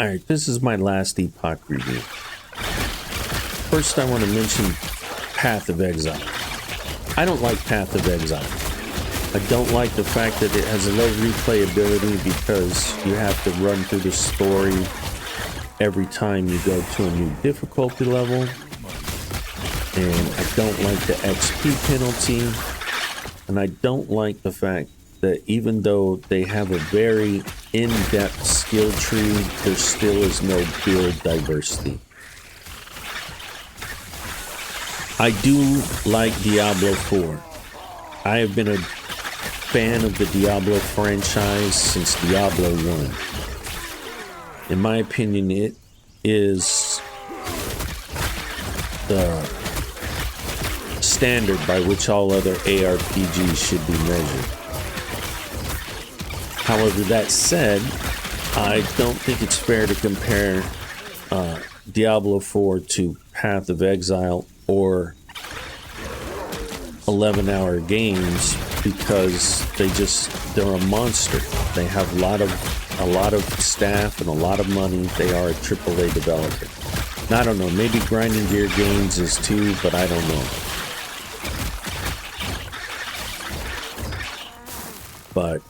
Alright, this is my last Epoch review. First, I want to mention Path of Exile. I don't like Path of Exile. I don't like the fact that it has a low replayability because you have to run through the story every time you go to a new difficulty level. And I don't like the XP penalty. And I don't like the fact that even though they have a very in-depth skill tree, there still is no build diversity. I do like Diablo 4. I have been a fan of the Diablo franchise since Diablo 1. In my opinion, it is the standard by which all other ARPGs should be measured. However, that said, I don't think it's fair to compare Diablo 4 to Path of Exile or 11-hour games because they're a monster. They have a lot of staff and a lot of money. They are a AAA developer. I don't know, maybe Grinding Gear Games is too, but I don't know. But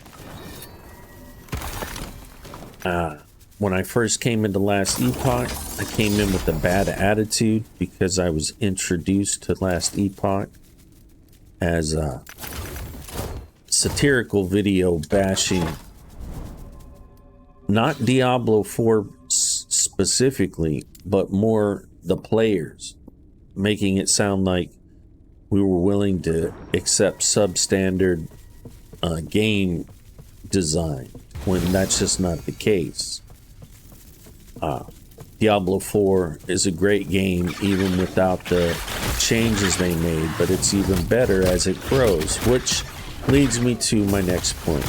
when I first came into Last Epoch, I came in with a bad attitude because I was introduced to Last Epoch as a satirical video bashing not Diablo 4 specifically, but more the players, making it sound like we were willing to accept substandard game design when that's just not the case. Diablo 4 is a great game even without the changes they made, but it's even better as it grows, which leads me to my next point.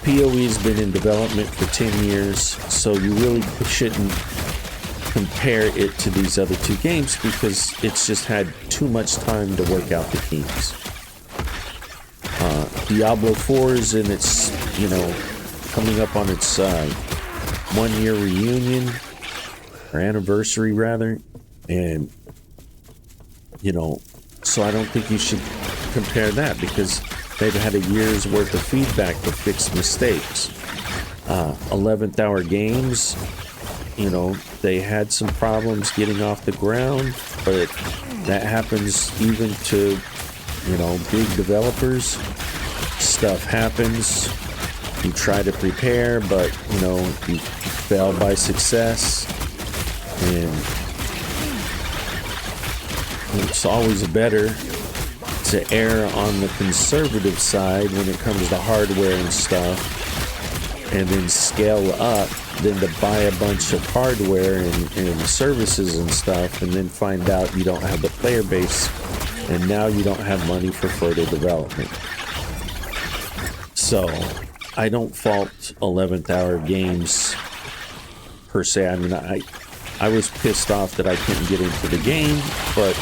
PoE has been in development for 10 years, so you really shouldn't compare it to these other two games because it's just had too much time to work out the kinks. Diablo 4 is in its, coming up on its 1-year reunion, or anniversary rather, and, so I don't think you should compare that because they've had a year's worth of feedback to fix mistakes. 11th hour games, they had some problems getting off the ground, but that happens even to, big developers. Stuff happens. You try to prepare, but, you fail by success. And it's always better to err on the conservative side when it comes to hardware and stuff, and then scale up than to buy a bunch of hardware and services and stuff and then find out you don't have the player base and now you don't have money for further development. So I don't fault 11th hour games per se. I mean, I was pissed off that I couldn't get into the game, but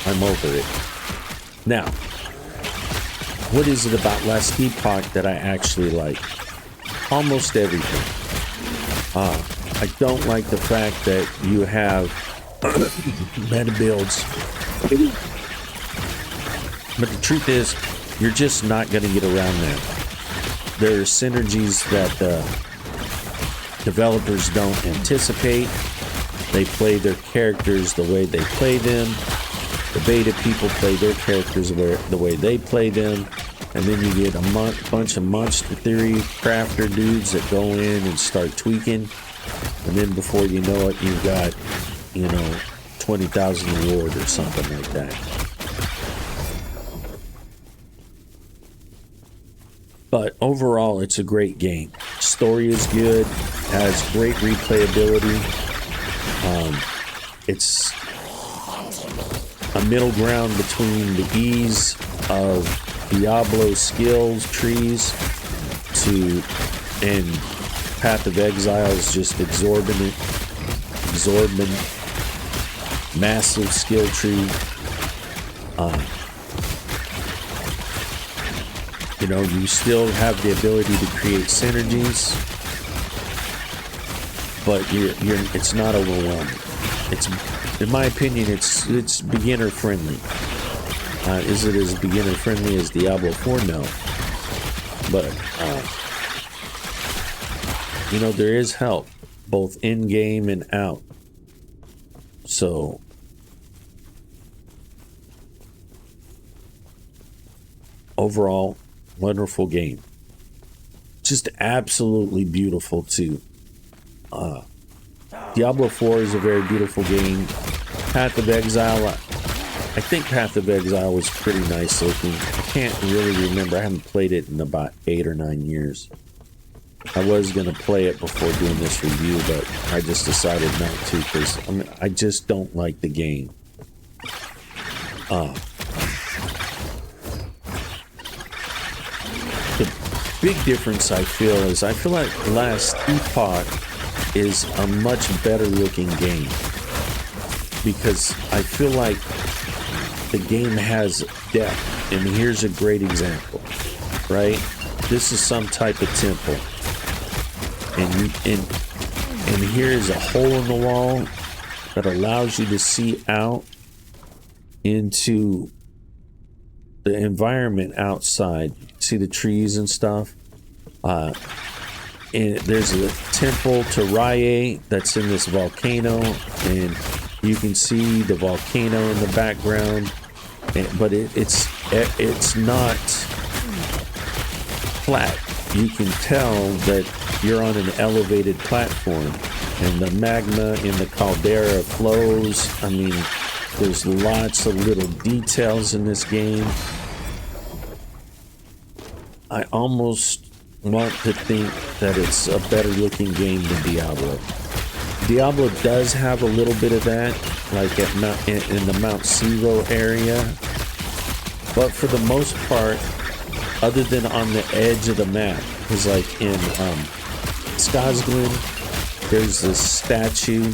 I'm over it. Now, what is it about Last Epoch that I actually like? Almost everything. I don't like the fact that you have meta builds. But the truth is, you're just not going to get around that. There are synergies that developers don't anticipate. They play their characters the way they play them. The beta people play their characters the way they play them. And then you get a bunch of monster theory crafter dudes that go in and start tweaking. And then before you know it, you've got, 20,000 reward or something like that. But overall, it's a great game. Story is good, has great replayability. It's a middle ground between the ease of Diablo skills trees and Path of Exile is just exorbitant, massive skill tree. You still have the ability to create synergies. but it's not overwhelming. It's, in my opinion, it's beginner friendly. Is it as beginner friendly as Diablo 4? No, but you know, there is help both in game and out. So overall, wonderful game. Just absolutely beautiful too. Diablo 4 is a very beautiful game. Path of Exile, I think Path of Exile was pretty nice looking. I can't really remember. I haven't played it in about 8 or 9 years. I was going to play it before doing this review, but I just decided not to because I just don't like the game. The big difference I feel like Last Epoch is a much better looking game because I feel like the game has depth. And here's a great example, right? This is some type of temple, and here is a hole in the wall that allows you to see out into the environment outside. See the trees and stuff. And there's a temple to Rye that's in this volcano, and you can see the volcano in the background, but it's not flat. You can tell that you're on an elevated platform, and the magma in the caldera flows. I mean, there's lots of little details in this game. I almost want to think that it's a better looking game than Diablo. Diablo does have a little bit of that, like in the Mount Zero area, but for the most part, other than on the edge of the map, because like in Skazglin, there's this statue,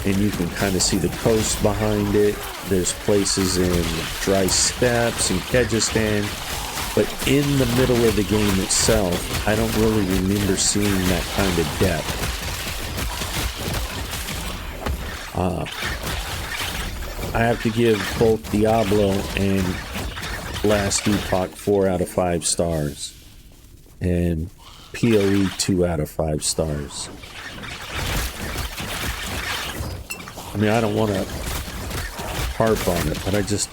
and you can kind of see the coast behind it. There's places in Dry Steppes and Kyrgyzstan. But in the middle of the game itself, I don't really remember seeing that kind of depth. I have to give both Diablo and Last Epoch 4 out of 5 stars. And PoE 2 out of 5 stars. I mean, I don't want to harp on it, but I just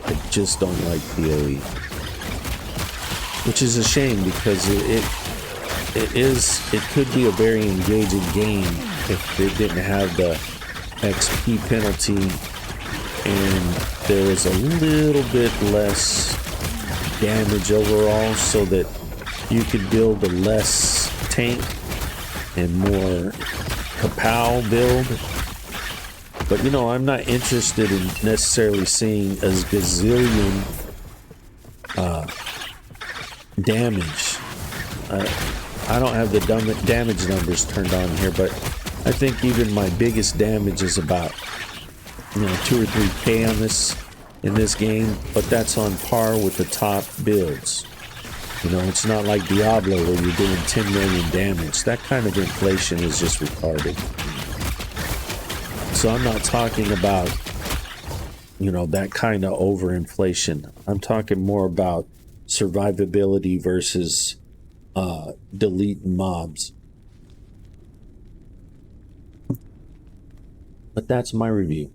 don't like PoE. Which is a shame because it could be a very engaging game if it didn't have the XP penalty and there was a little bit less damage overall, so that you could build a less tank and more kapow build. But you know, I'm not interested in necessarily seeing a gazillion damage. I don't have the damage numbers turned on here, but I think even my biggest damage is about 2 or 3k on this in this game, but that's on par with the top builds. It's not like Diablo where you're doing 10 million damage. That kind of inflation is just retarded. So I'm not talking about that kind of overinflation. I'm talking more about survivability versus deleting mobs. But that's my review.